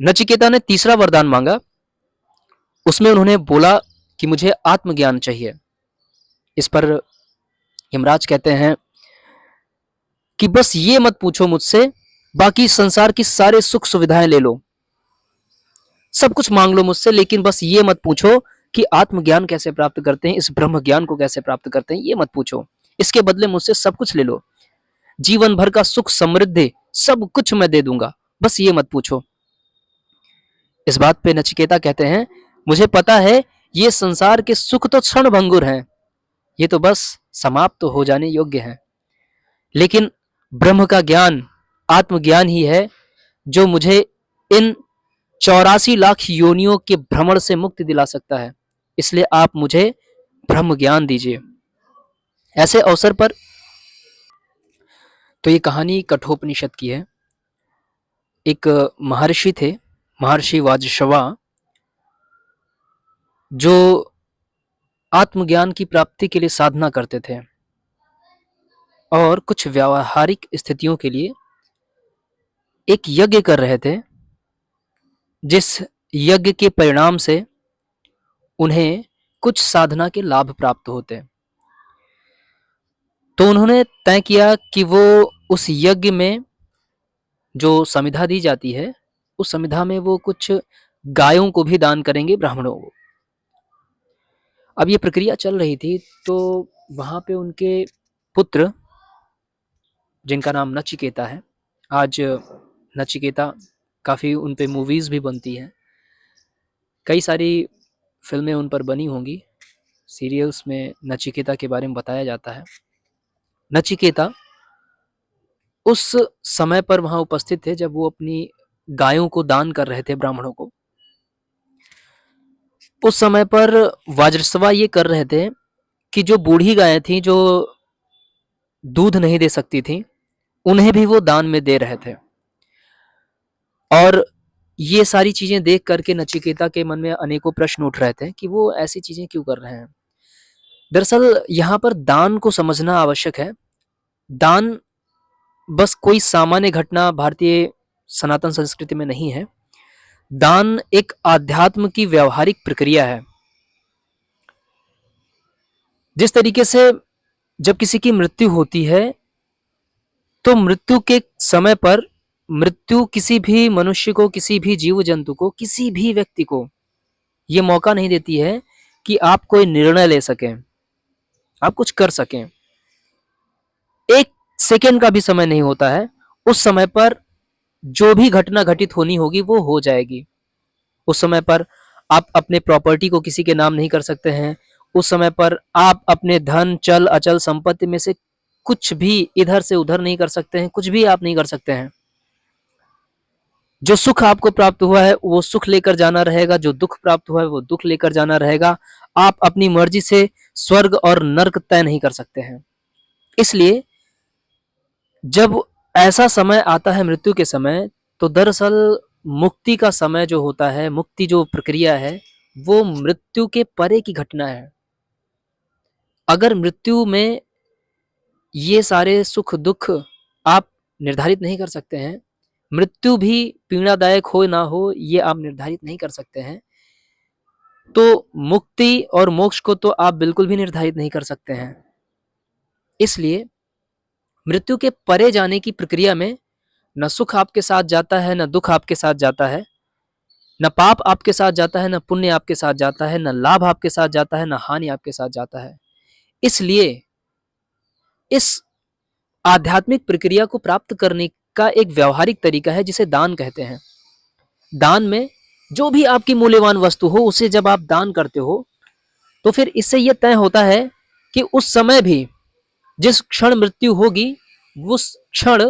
नचिकेता ने तीसरा वरदान मांगा। उसमें उन्होंने बोला कि मुझे आत्मज्ञान चाहिए। इस पर यमराज कहते हैं कि बस ये मत पूछो मुझसे, बाकी संसार की सारे सुख सुविधाएं ले लो, सब कुछ मांग लो मुझसे, लेकिन बस ये मत पूछो कि आत्मज्ञान कैसे प्राप्त करते हैं, इस ब्रह्म ज्ञान को कैसे प्राप्त करते हैं, ये मत पूछो। इसके बदले मुझसे सब कुछ ले लो, जीवन भर का सुख समृद्धि सब कुछ मैं दे दूंगा, बस ये मत पूछो। इस बात पे नचिकेता कहते हैं, मुझे पता है ये संसार के सुख तो क्षण भंगुर हैं, ये तो बस समाप्त तो हो जाने योग्य हैं, लेकिन ब्रह्म का ज्ञान, आत्मज्ञान ही है जो मुझे इन 84 लाख योनियों के भ्रमण से मुक्ति दिला सकता है। इसलिए आप मुझे ब्रह्म ज्ञान दीजिए। ऐसे अवसर पर तो ये कहानी कठोपनिषद की है। एक महर्षि थे, महर्षि वाजश्रवा, जो आत्मज्ञान की प्राप्ति के लिए साधना करते थे और कुछ व्यावहारिक स्थितियों के लिए एक यज्ञ कर रहे थे, जिस यज्ञ के परिणाम से उन्हें कुछ साधना के लाभ प्राप्त होते। तो उन्होंने तय किया कि वो उस यज्ञ में जो समिधा दी जाती है, उस समिधा में वो कुछ गायों को भी दान करेंगे, ब्राह्मणों को। अब ये प्रक्रिया चल रही थी, तो वहाँ पे उनके पुत्र, जिनका नाम नचिकेता है, आज नचिकेता काफ़ी उन पे मूवीज़ भी बनती हैं, कई सारी फिल्में उन पर बनी होंगी, सीरियल्स में नचिकेता के बारे में बताया जाता है। नचिकेता उस समय पर वहाँ उपस्थित थे जब वो अपनी गायों को दान कर रहे थे ब्राह्मणों को। उस समय पर वाजसवा ये कर रहे थे कि जो बूढ़ी गायें थीं, जो दूध नहीं दे सकती थीं, उन्हें भी वो दान में दे रहे थे। और ये सारी चीज़ें देख करके नचिकेता के मन में अनेकों प्रश्न उठ रहे थे कि वो ऐसी चीज़ें क्यों कर रहे हैं। दरअसल यहाँ पर दान को समझना आवश्यक है। दान बस कोई सामान्य घटना भारतीय सनातन संस्कृति में नहीं है। दान एक आध्यात्म की व्यावहारिक प्रक्रिया है। जिस तरीके से जब किसी की मृत्यु होती है, तो मृत्यु के समय पर मृत्यु किसी भी मनुष्य को, किसी भी जीव जंतु को, किसी भी व्यक्ति को ये मौका नहीं देती है कि आप कोई निर्णय ले सकें, आप कुछ कर सकें। एक सेकेंड का भी समय नहीं होता है। उस समय पर जो भी घटना घटित होनी होगी वो हो जाएगी। उस समय पर आप अपने प्रॉपर्टी को किसी के नाम नहीं कर सकते हैं। उस समय पर आप अपने धन, चल अचल संपत्ति में से कुछ भी इधर से उधर नहीं कर सकते हैं, कुछ भी आप नहीं कर सकते हैं। जो सुख आपको प्राप्त हुआ है वो सुख लेकर जाना रहेगा, जो दुख प्राप्त हुआ है वो दुख लेकर जाना रहेगा। आप अपनी मर्जी से स्वर्ग और नर्क तय नहीं कर सकते हैं। इसलिए जब ऐसा समय आता है मृत्यु के समय, तो दरअसल मुक्ति का समय जो होता है, मुक्ति जो प्रक्रिया है, वो मृत्यु के परे की घटना है। अगर मृत्यु में ये सारे सुख दुख आप निर्धारित नहीं कर सकते हैं, मृत्यु भी पीड़ादायक हो ना हो ये आप निर्धारित नहीं कर सकते हैं, तो मुक्ति और मोक्ष को तो आप बिल्कुल भी निर्धारित नहीं कर सकते हैं। इसलिए मृत्यु के परे जाने की प्रक्रिया में न सुख आपके साथ जाता है, न दुख आपके साथ जाता है, न पाप आपके साथ जाता है, न पुण्य आपके साथ जाता है, न लाभ आपके साथ जाता है, न हानि आपके साथ जाता है। इसलिए इस आध्यात्मिक प्रक्रिया को प्राप्त करने का एक व्यावहारिक तरीका है जिसे दान कहते हैं। दान में जो भी आपकी मूल्यवान वस्तु हो उसे जब आप दान करते हो, तो फिर इससे यह तय होता है कि उस समय भी जिस क्षण मृत्यु होगी, उस क्षण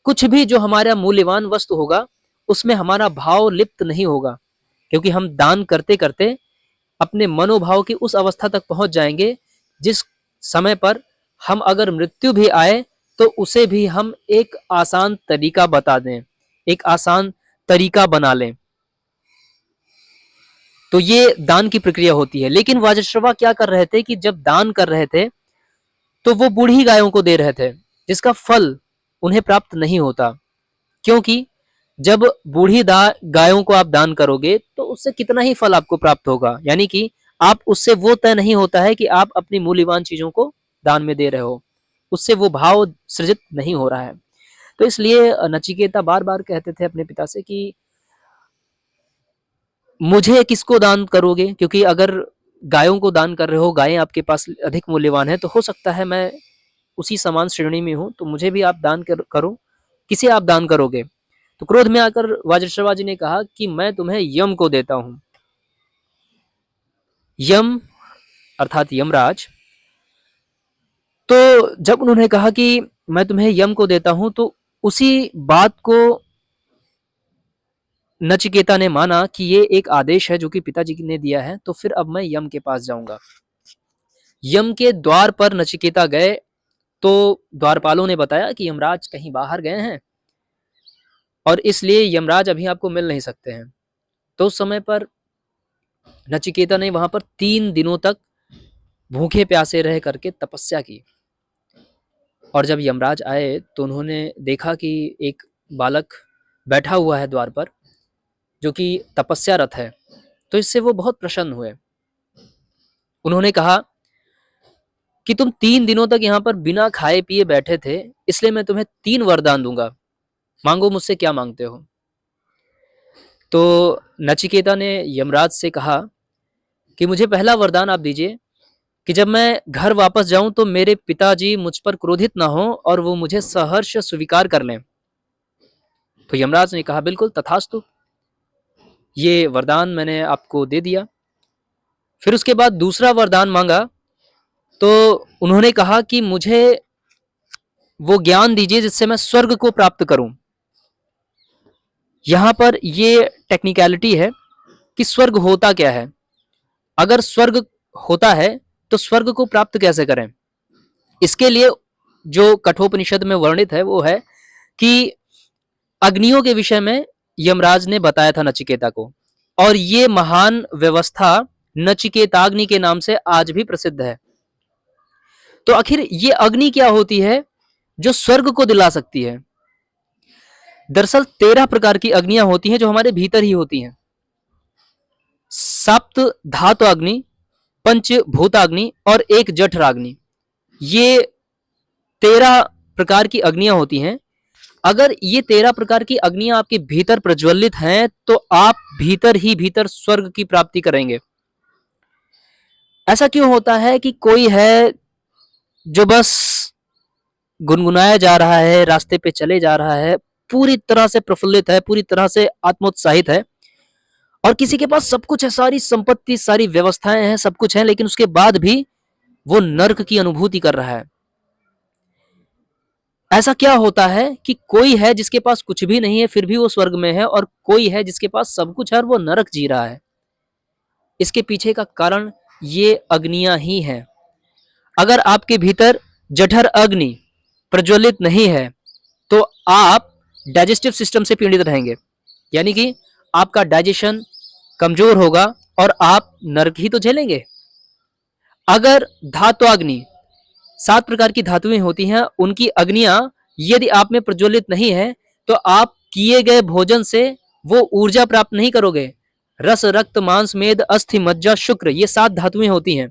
कुछ भी जो हमारा मूल्यवान वस्तु होगा उसमें हमारा भाव लिप्त नहीं होगा, क्योंकि हम दान करते करते अपने मनोभाव की उस अवस्था तक पहुंच जाएंगे जिस समय पर हम अगर मृत्यु भी आए तो उसे भी हम एक आसान तरीका बता दें, एक आसान तरीका बना लें। तो ये दान की प्रक्रिया होती है। लेकिन वाजश्रवा क्या कर रहे थे कि जब दान कर रहे थे तो वो बूढ़ी गायों को दे रहे थे, जिसका फल उन्हें प्राप्त नहीं होता, क्योंकि जब बूढ़ी गायों को आप दान करोगे तो उससे कितना ही फल आपको प्राप्त होगा, यानी कि आप उससे वो तय नहीं होता है कि आप अपनी मूल्यवान चीजों को दान में दे रहे हो, उससे वो भाव सृजित नहीं हो रहा है। तो इसलिए नचिकेता बार बार कहते थे अपने पिता से कि मुझे किसको दान करोगे, क्योंकि अगर गायों को दान कर रहे हो, गायें आपके पास अधिक मूल्यवान है, तो हो सकता है मैं उसी समान श्रेणी में हूं, तो मुझे भी आप दान करो, किसे आप दान करोगे? तो क्रोध में आकर वाजश्रवा जी ने कहा कि मैं तुम्हें यम को देता हूं। यम अर्थात यमराज। तो जब उन्होंने कहा कि मैं तुम्हें यम को देता हूं, तो उसी बात को नचिकेता ने माना कि ये एक आदेश है जो कि पिताजी ने दिया है, तो फिर अब मैं यम के पास जाऊंगा। यम के द्वार पर नचिकेता गए तो द्वारपालों ने बताया कि यमराज कहीं बाहर गए हैं और इसलिए यमराज अभी आपको मिल नहीं सकते हैं। तो उस समय पर नचिकेता ने वहां पर 3 दिनों तक भूखे प्यासे रह करके तपस्या की। और जब यमराज आए तो उन्होंने देखा कि एक बालक बैठा हुआ है द्वार पर, जो कि तपस्यारत है। तो इससे वो बहुत प्रसन्न हुए। उन्होंने कहा कि तुम 3 दिनों तक यहाँ पर बिना खाए पिए बैठे थे, इसलिए मैं तुम्हें 3 वरदान दूंगा, मांगो मुझसे क्या मांगते हो। तो नचिकेता ने यमराज से कहा कि मुझे पहला वरदान आप दीजिए कि जब मैं घर वापस जाऊं तो मेरे पिताजी मुझ पर क्रोधित ना हो और वो मुझे सहर्ष स्वीकार कर लें। तो यमराज ने कहा बिल्कुल तथास्तु, ये वरदान मैंने आपको दे दिया। फिर उसके बाद दूसरा वरदान मांगा तो उन्होंने कहा कि मुझे वो ज्ञान दीजिए जिससे मैं स्वर्ग को प्राप्त करूं। यहां पर ये टेक्निकलिटी है कि स्वर्ग होता क्या है। अगर स्वर्ग होता है तो स्वर्ग को प्राप्त कैसे करें। इसके लिए जो कठोपनिषद में वर्णित है वो है कि अग्नियों के विषय में यमराज ने बताया था नचिकेता को, और ये महान व्यवस्था नचिकेताग्नि के नाम से आज भी प्रसिद्ध है। तो आखिर ये अग्नि क्या होती है जो स्वर्ग को दिला सकती है? दरअसल 13 प्रकार की अग्नियां होती हैं जो हमारे भीतर ही होती हैं। सप्त धातु अग्नि, पंच भूताग्नि और एक जठराग्नि, ये 13 प्रकार की अग्नियां होती हैं। अगर ये 13 प्रकार की अग्नियां आपके भीतर प्रज्वलित हैं तो आप भीतर ही भीतर स्वर्ग की प्राप्ति करेंगे। ऐसा क्यों होता है कि कोई है जो बस गुनगुनाया जा रहा है, रास्ते पे चले जा रहा है, पूरी तरह से प्रफुल्लित है, पूरी तरह से आत्मोत्साहित है, और किसी के पास सब कुछ है, सारी संपत्ति, सारी व्यवस्थाएं हैं, सब कुछ है, लेकिन उसके बाद भी वो नर्क की अनुभूति कर रहा है। ऐसा क्या होता है कि कोई है जिसके पास कुछ भी नहीं है फिर भी वो स्वर्ग में है, और कोई है जिसके पास सब कुछ है और वो नरक जी रहा है। इसके पीछे का कारण ये अग्नियां ही हैं। अगर आपके भीतर जठर अग्नि प्रज्वलित नहीं है तो आप डाइजेस्टिव सिस्टम से पीड़ित रहेंगे, यानी कि आपका डाइजेशन कमजोर होगा और आप नरक ही तो झेलेंगे। अगर धात्वाग्नि, 7 प्रकार की धातुएं होती हैं, उनकी अग्नियां यदि आप में प्रज्वलित नहीं है तो आप किए गए भोजन से वो ऊर्जा प्राप्त नहीं करोगे। रस, रक्त, मांस, मेद, अस्थि, मज्जा, शुक्र, ये 7 धातुएं होती हैं।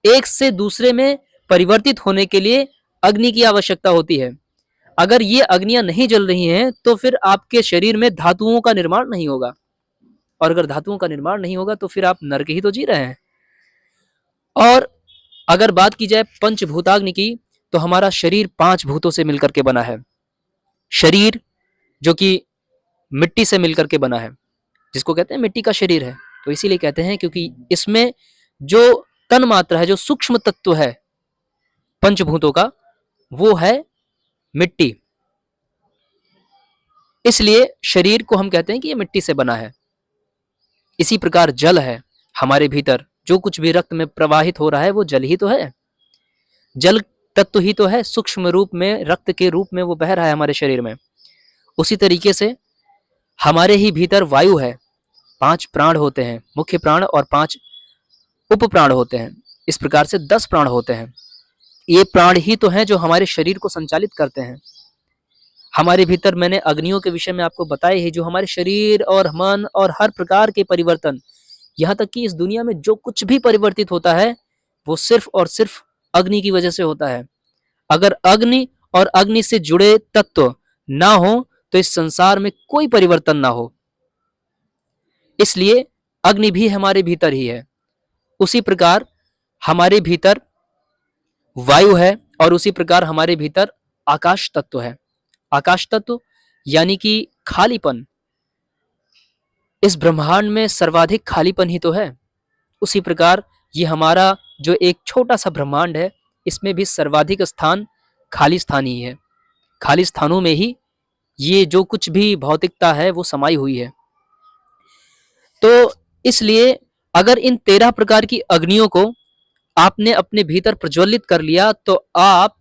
एक से दूसरे में परिवर्तित होने के लिए अग्नि की आवश्यकता होती है। अगर ये अग्नियां नहीं जल रही हैं तो फिर आपके शरीर में धातुओं का निर्माण नहीं होगा, और अगर धातुओं का निर्माण नहीं होगा तो फिर आप नरक ही तो जी रहे हैं। और अगर बात की जाए पंचभूताग्नि की, तो हमारा शरीर 5 भूतों से मिलकर के बना है। शरीर जो कि मिट्टी से मिलकर के बना है, जिसको कहते हैं मिट्टी का शरीर है, तो इसीलिए कहते हैं क्योंकि इसमें जो तन मात्रा है, जो सूक्ष्म तत्व है पंचभूतों का, वो है मिट्टी। इसलिए शरीर को हम कहते हैं कि ये मिट्टी से बना है। इसी प्रकार जल है हमारे भीतर, जो कुछ भी रक्त में प्रवाहित हो रहा है वो जल ही तो है, जल तत्व ही तो है, सूक्ष्म रूप में रक्त के रूप में वो बह रहा है हमारे शरीर में। उसी तरीके से हमारे ही भीतर वायु है। 5 प्राण होते हैं, मुख्य प्राण, और 5 उप प्राण होते हैं। इस प्रकार से 10 प्राण होते हैं। ये प्राण ही तो हैं जो हमारे शरीर को संचालित करते हैं। हमारे भीतर मैंने अग्नियों के विषय में आपको बताया है, जो हमारे शरीर और मन और हर प्रकार के परिवर्तन, यहाँ तक कि इस दुनिया में जो कुछ भी परिवर्तित होता है, वो सिर्फ और सिर्फ अग्नि की वजह से होता है। अगर अग्नि और अग्नि से जुड़े तत्व ना हो तो इस संसार में कोई परिवर्तन ना हो। इसलिए अग्नि भी हमारे भीतर ही है। उसी प्रकार हमारे भीतर वायु है और उसी प्रकार हमारे भीतर आकाश तत्व है। आकाश तत्व यानी कि खालीपन। इस ब्रह्मांड में सर्वाधिक खालीपन ही तो है। उसी प्रकार ये हमारा जो एक छोटा सा ब्रह्मांड है, इसमें भी सर्वाधिक स्थान खाली स्थान ही है। खाली स्थानों में ही ये जो कुछ भी भौतिकता है वो समाई हुई है। तो इसलिए अगर इन 13 प्रकार की अग्नियों को आपने अपने भीतर प्रज्वलित कर लिया तो आप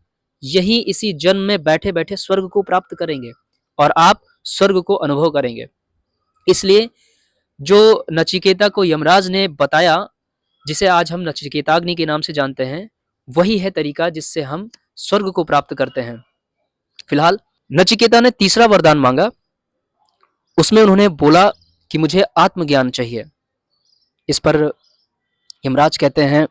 यहीं इसी जन्म में बैठे बैठे स्वर्ग को प्राप्त करेंगे और आप स्वर्ग को अनुभव करेंगे। इसलिए जो नचिकेता को यमराज ने बताया, जिसे आज हम नचिकेताग्नि के नाम से जानते हैं, वही है तरीका जिससे हम स्वर्ग को प्राप्त करते हैं। फिलहाल नचिकेता ने तीसरा वरदान मांगा। उसमें उन्होंने बोला कि मुझे आत्मज्ञान चाहिए। इस पर यमराज कहते हैं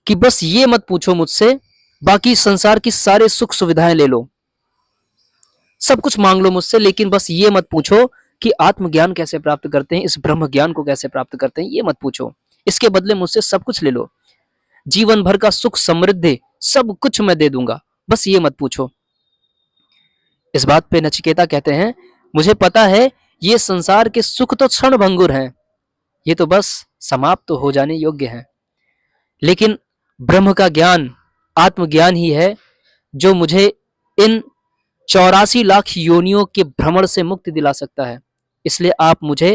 कि बस ये मत पूछो मुझसे, बाकी संसार की सारे सुख सुविधाएं ले लो, सब कुछ मांग लो मुझसे, लेकिन बस ये मत पूछो कि आत्मज्ञान कैसे प्राप्त करते हैं, इस ब्रह्म ज्ञान को कैसे प्राप्त करते हैं, ये मत पूछो। इसके बदले मुझसे सब कुछ ले लो, जीवन भर का सुख समृद्धि सब कुछ मैं दे दूंगा, बस ये मत पूछो। इस बात पे नचिकेता कहते हैं, मुझे पता है ये संसार के सुख तो क्षण भंगुर हैं, ये तो बस समाप्त हो जाने योग्य हैं, लेकिन ब्रह्म का ज्ञान, आत्मज्ञान ही है जो मुझे इन 84 लाख योनियों के भ्रमण से मुक्ति दिला सकता है। इसलिए आप मुझे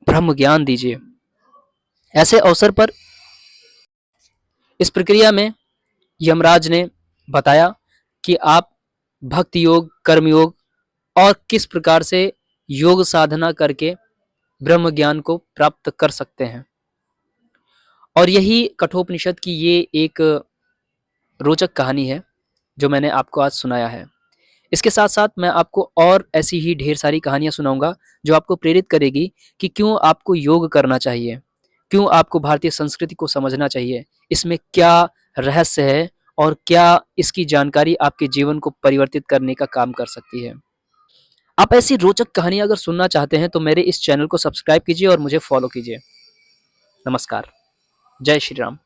ब्रह्म ज्ञान दीजिए। ऐसे अवसर पर इस प्रक्रिया में यमराज ने बताया कि आप भक्ति योग, कर्म योग और किस प्रकार से योग साधना करके ब्रह्म ज्ञान को प्राप्त कर सकते हैं। और यही कठोपनिषद की ये एक रोचक कहानी है जो मैंने आपको आज सुनाया है। इसके साथ साथ मैं आपको और ऐसी ही ढेर सारी कहानियां सुनाऊंगा जो आपको प्रेरित करेगी कि क्यों आपको योग करना चाहिए, क्यों आपको भारतीय संस्कृति को समझना चाहिए, इसमें क्या रहस्य है और क्या इसकी जानकारी आपके जीवन को परिवर्तित करने का काम कर सकती है। आप ऐसी रोचक कहानियां अगर सुनना चाहते हैं तो मेरे इस चैनल को सब्सक्राइब कीजिए और मुझे फॉलो कीजिए। नमस्कार। जय श्री राम।